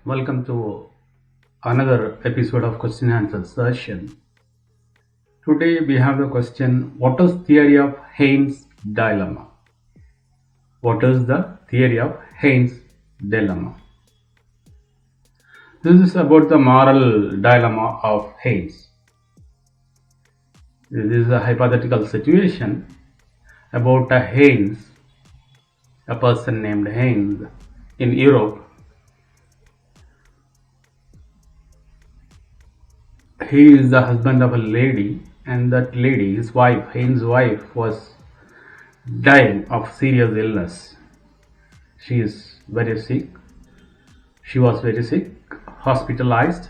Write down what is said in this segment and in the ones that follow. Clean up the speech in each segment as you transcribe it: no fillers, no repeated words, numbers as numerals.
Welcome to another episode of question and answer session. Today we have the question, what is theory of Heinz dilemma? What is the theory of Heinz dilemma? This is about the moral dilemma of Heinz. This is a hypothetical situation about a Heinz, a person named Heinz in Europe. He is the husband of a lady, and that lady, his wife, Heinz's wife, was dying of serious illness. She is very sick. She was very sick, hospitalized,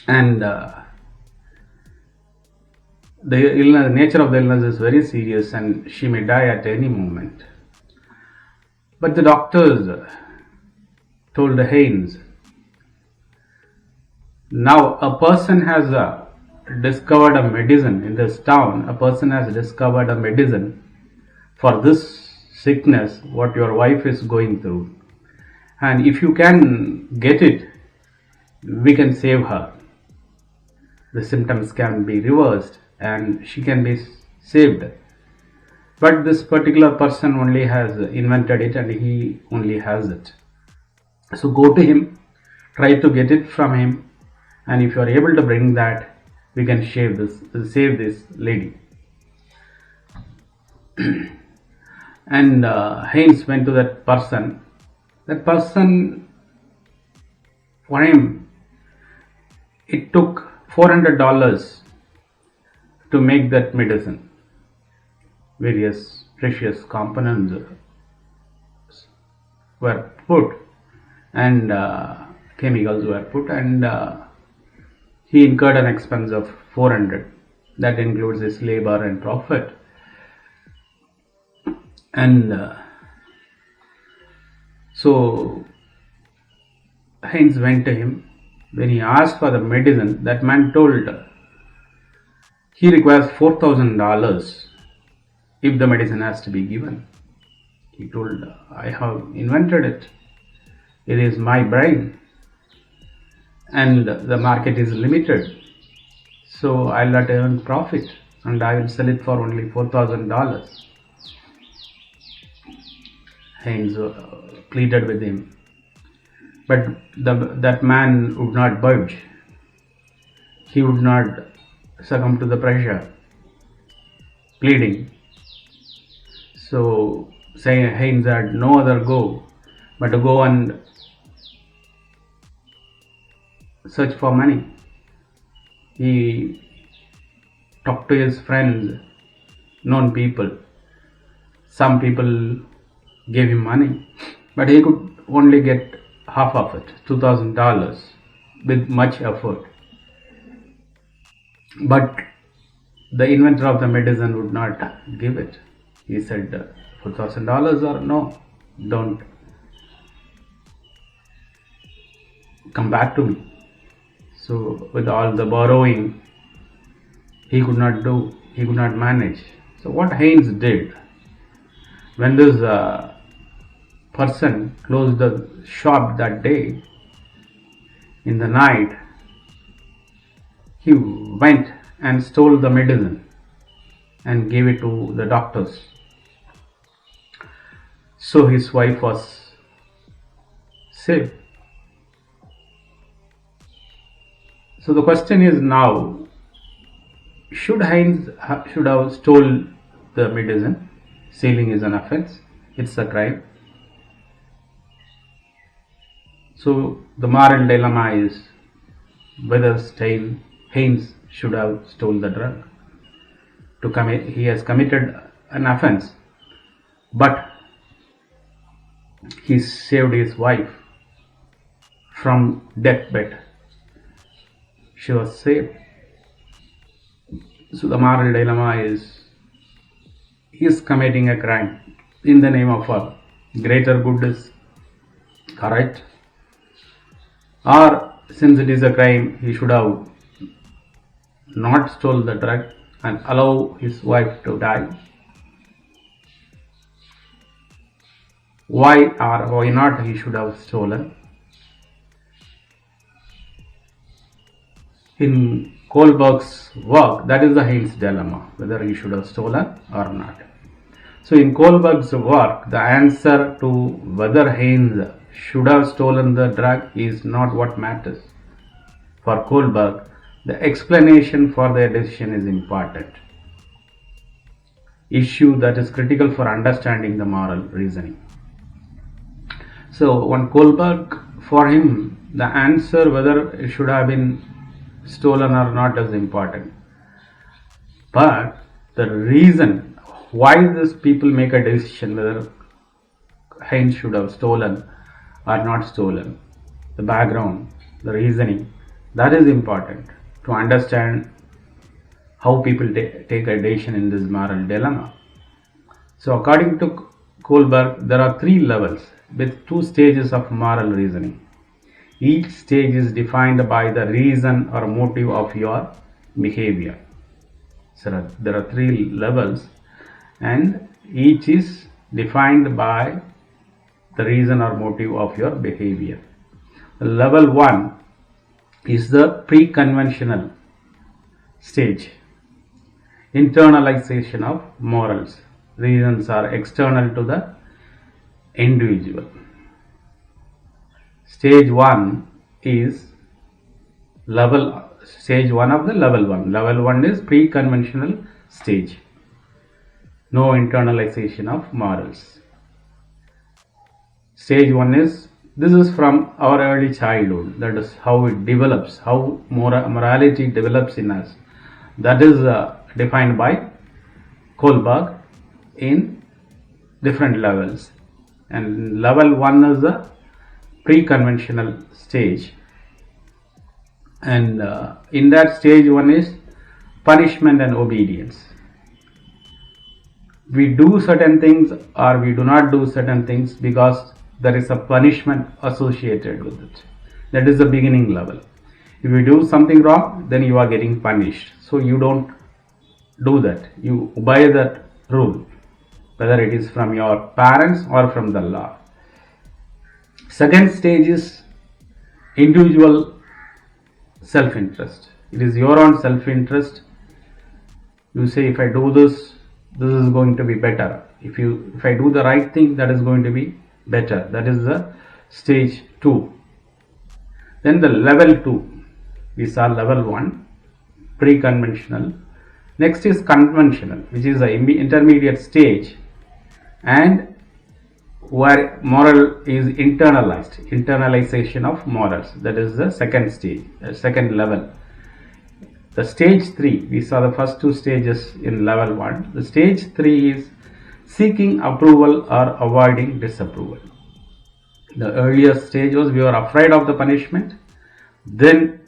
and the illness, nature of the illness is very serious, and she may die at any moment. But the doctors told Heinz, now a person has discovered a medicine in this town. A person has discovered a medicine for this sickness, what your wife is going through. And if you can get it, we can save her. The symptoms can be reversed and she can be saved. But this particular person only has invented it and he only has it. So go to him, try to get it from him, and if you are able to bring that, we can save this lady. And Heinz went to that person. That person, for him, it took $400 to make that medicine. Various precious components were put, and chemicals were put, and he incurred an expense of 400. That includes his labor and profit. And so Heinz went to him. When he asked for the medicine, that man told he requires $4,000 if the medicine has to be given. He told, I have invented it. It is my brain. And the market is limited, so I'll not earn profit, and I will sell it for only $4,000. Heinz pleaded with him, but that man would not budge. He would not succumb to the pressure, pleading. So saying Heinz had no other go but to go and search for money. He talked to his friends, known people. Some people gave him money, but he could only get half of it, $2,000, with much effort. But the inventor of the medicine would not give it. He said, $4,000 or no, don't come back to me. So with all the borrowing, he could not manage. So what Heinz did, when this person closed the shop that day, in the night, he went and stole the medicine and gave it to the doctors. So his wife was saved. So the question is now, should Heinz should have stole the medicine? Stealing is an offense. It's a crime. So the moral dilemma is whether Heinz should have stolen the drug. He has committed an offense, but he saved his wife from deathbed. She was saved. So the moral dilemma is, he is committing a crime in the name of a greater good is correct, or since it is a crime, he should have not stole the drug and allow his wife to die. Why or why not he should have stolen? in Kohlberg's work, that is the Heinz dilemma, whether he should have stolen or not. So in Kohlberg's work, the answer to whether Heinz should have stolen the drug is not what matters. For Kohlberg, the explanation for their decision is important issue that is critical for understanding the moral reasoning. So when Kohlberg, for him, the answer whether it should have been stolen or not is important. But the reason why these people make a decision whether Heinz should have stolen or not stolen, the background, the reasoning, that is important to understand how people take a decision in this moral dilemma. So according to Kohlberg, there are 3 levels with 2 stages of moral reasoning. Each stage is defined by the reason or motive of your behavior. So there are 3 levels and each is defined by the reason or motive of your behavior. Level 1 is the pre-conventional stage. Internalization of morals. Reasons are external to the individual. Stage 1 is stage 1 of the level 1. Level 1 is pre-conventional stage. No internalization of morals. Stage 1 is, this is from our early childhood. That is how it develops, how morality develops in us. That is defined by Kohlberg in different levels. And level 1 is the pre-conventional stage. And in that stage 1 is punishment and obedience. We do certain things or we do not do certain things because there is a punishment associated with it. That is the beginning level. If you do something wrong, then you are getting punished. So you don't do that. You obey that rule, whether it is from your parents or from the law. Second stage is individual self-interest. It is your own self-interest. You say, if I do this, this is going to be better. If I do the right thing, that is going to be better. That is the stage 2. Then the level 2. We saw level 1, pre-conventional. Next is conventional, which is the intermediate stage, and where moral is internalization of morals. That is the second stage, second level. The stage 3, we saw the first 2 stages in level 1. The stage 3 is seeking approval or avoiding disapproval. The earlier stage was we were afraid of the punishment, then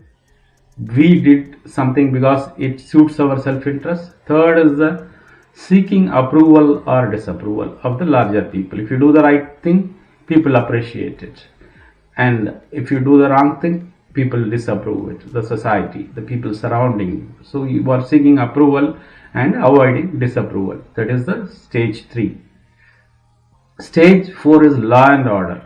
we did something because it suits our self-interest. Third is the seeking approval or disapproval of the larger people. If you do the right thing, people appreciate it, and if you do the wrong thing, people disapprove it, the society, the people surrounding you. So you are seeking approval and avoiding disapproval. That is the stage 3. Stage 4 is law and order.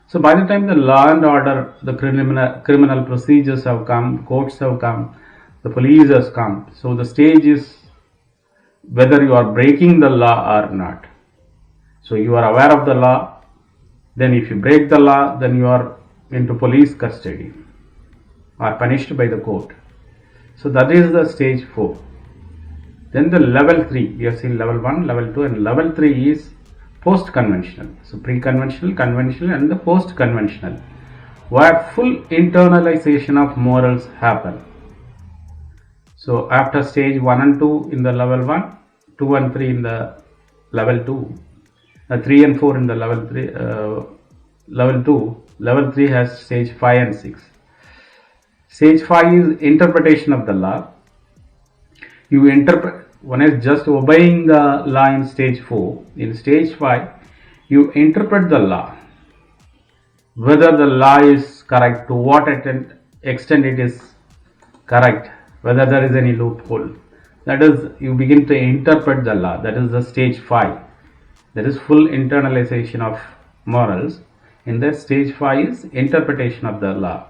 So by the time the law and order, the criminal procedures have come, courts have come, the police has come. So the stage is whether you are breaking the law or not. So you are aware of the law, then if you break the law, then you are into police custody or punished by the court. So that is the stage 4. Then the level 3, we have seen level 1, level 2, and level 3 is post-conventional. So pre-conventional, conventional, and the post-conventional, where full internalization of morals happen. So after stage 1 and 2 in the level 1, 2 and 3 in the level 2, 3 and 4 in the level 3, level 2, level 3 has stage 5 and 6. Stage 5 is interpretation of the law. You interpret, one is just obeying the law in stage 4. In stage 5, you interpret the law, whether the law is correct, to what extent it is correct, whether there is any loophole. That is, you begin to interpret the law. That is the stage 5. That is full internalization of morals. In that stage 5 is interpretation of the law.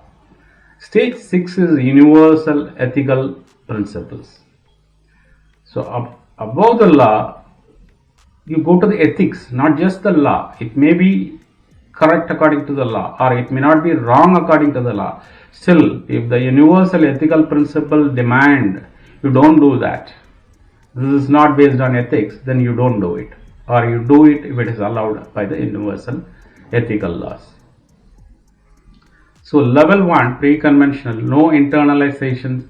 Stage 6 is universal ethical principles. So above the law, you go to the ethics, not just the law. It may be correct according to the law, or it may not be wrong according to the law. Still, if the universal ethical principle demand you don't do that, this is not based on ethics, then you don't do it, or you do it if it is allowed by the universal ethical laws. So level 1, pre-conventional, no internalization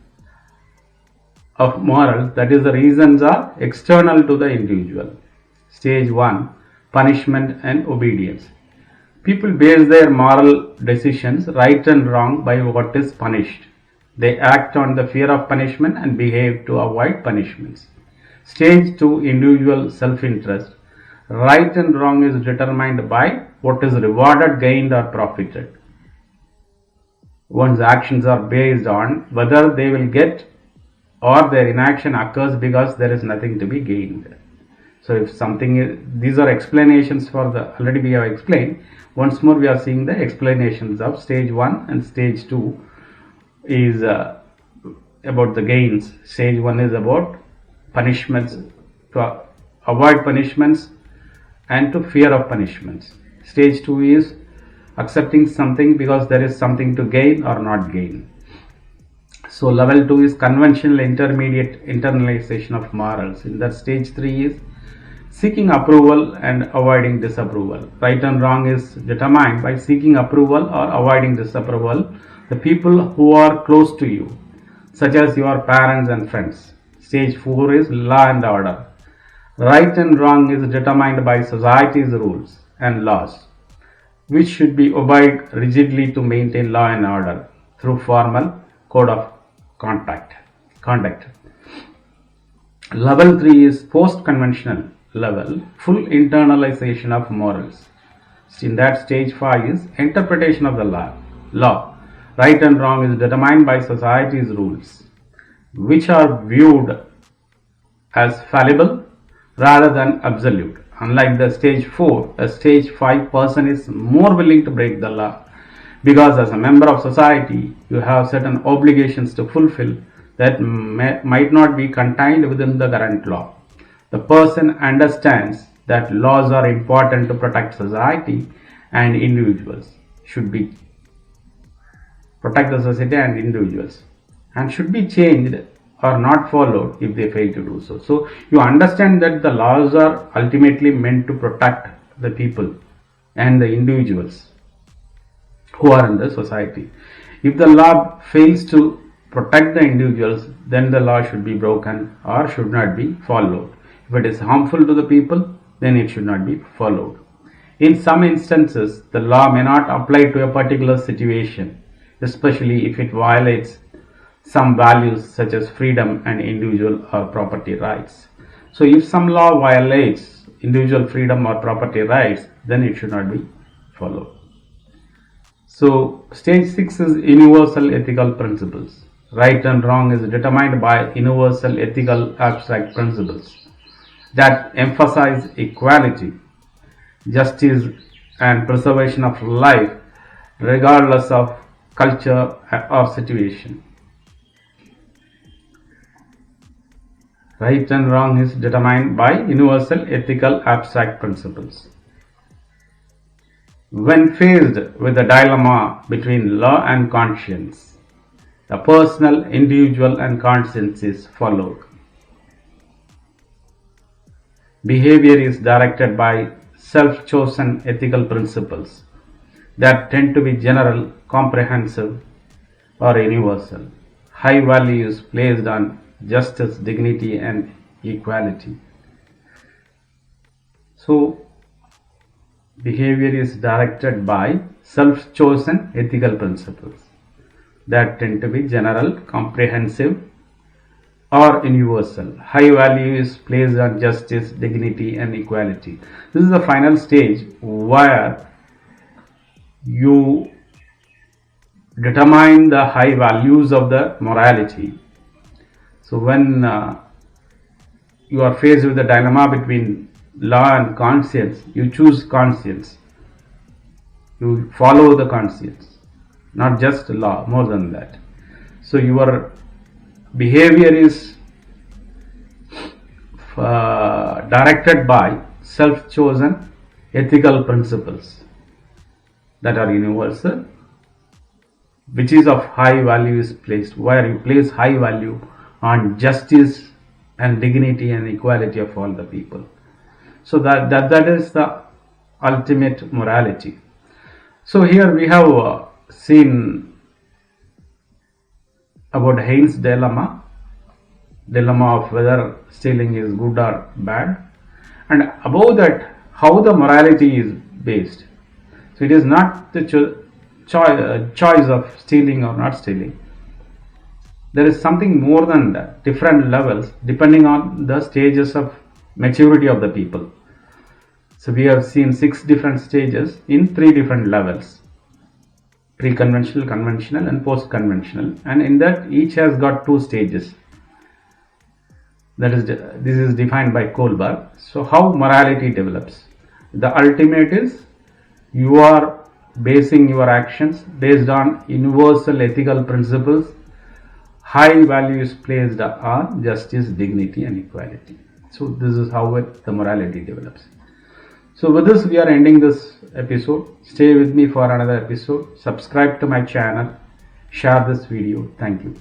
of morals, that is the reasons are external to the individual. Stage 1, punishment and obedience. People base their moral decisions, right and wrong, by what is punished. They act on the fear of punishment and behave to avoid punishments. Stage 2, individual self-interest. Right and wrong is determined by what is rewarded, gained or profited. One's actions are based on whether they will get or their inaction occurs because there is nothing to be gained. So if something is, these are explanations for the, already we have explained. Once more we are seeing the explanations of stage 1 and stage 2 is about the gains. Stage 1 is about punishments, to avoid punishments and to fear of punishments. Stage 2 is accepting something because there is something to gain or not gain. So level 2 is conventional intermediate internalization of morals. In that, stage 3 is seeking approval and avoiding disapproval. Right and wrong is determined by seeking approval or avoiding disapproval. The people who are close to you, such as your parents and friends. Stage 4 is law and order. Right and wrong is determined by society's rules and laws, which should be obeyed rigidly to maintain law and order through formal code of conduct. Level 3 is post-conventional level, full internalization of morals. In that, stage 5 is interpretation of the law. Right and wrong is determined by society's rules, which are viewed as fallible rather than absolute. Unlike the stage 4, a stage 5 person is more willing to break the law because as a member of society, you have certain obligations to fulfill that might not be contained within the current law. The person understands that laws are important to protect society and individuals should be and should be changed or not followed if they fail to do so. So you understand that the laws are ultimately meant to protect the people and the individuals who are in the society. If the law fails to protect the individuals, then the law should be broken or should not be followed. If it is harmful to the people, then it should not be followed. In some instances, the law may not apply to a particular situation, especially if it violates some values such as freedom and individual or property rights. So if some law violates individual freedom or property rights, then it should not be followed. So stage 6 is universal ethical principles. Right and wrong is determined by universal ethical abstract principles that emphasize equality, justice and preservation of life regardless of culture or situation. Right and wrong is determined by universal ethical abstract principles. When faced with a dilemma between law and conscience, the personal, individual and conscience is followed. Behavior is directed by self-chosen ethical principles that tend to be general, comprehensive or universal. High value is placed on justice, dignity and equality. So behavior is directed by self-chosen ethical principles that tend to be general, comprehensive or universal. High value is placed on justice, dignity and equality. This is the final stage where you determine the high values of the morality. So when you are faced with the dilemma between law and conscience, you choose conscience. You follow the conscience. not just law, more than that. So your behavior is directed by self-chosen ethical principles that are universal, which is of high value is placed, where you place high value on justice and dignity and equality of all the people. So that is the ultimate morality. So here we have seen about Heinz dilemma of whether stealing is good or bad, and above that how the morality is based. So it is not the choice of stealing or not stealing. There is something more than that, different levels depending on the stages of maturity of the people. So we have seen 6 different stages in 3 different levels: pre-conventional, conventional and post-conventional, and in that each has got 2 stages. This is defined by Kohlberg. So how morality develops? The ultimate is you are basing your actions based on universal ethical principles. High value is placed on justice, dignity and equality. So this is how the morality develops. So with this we are ending this episode. Stay with me for another episode. Subscribe to my channel. Share this video. Thank you.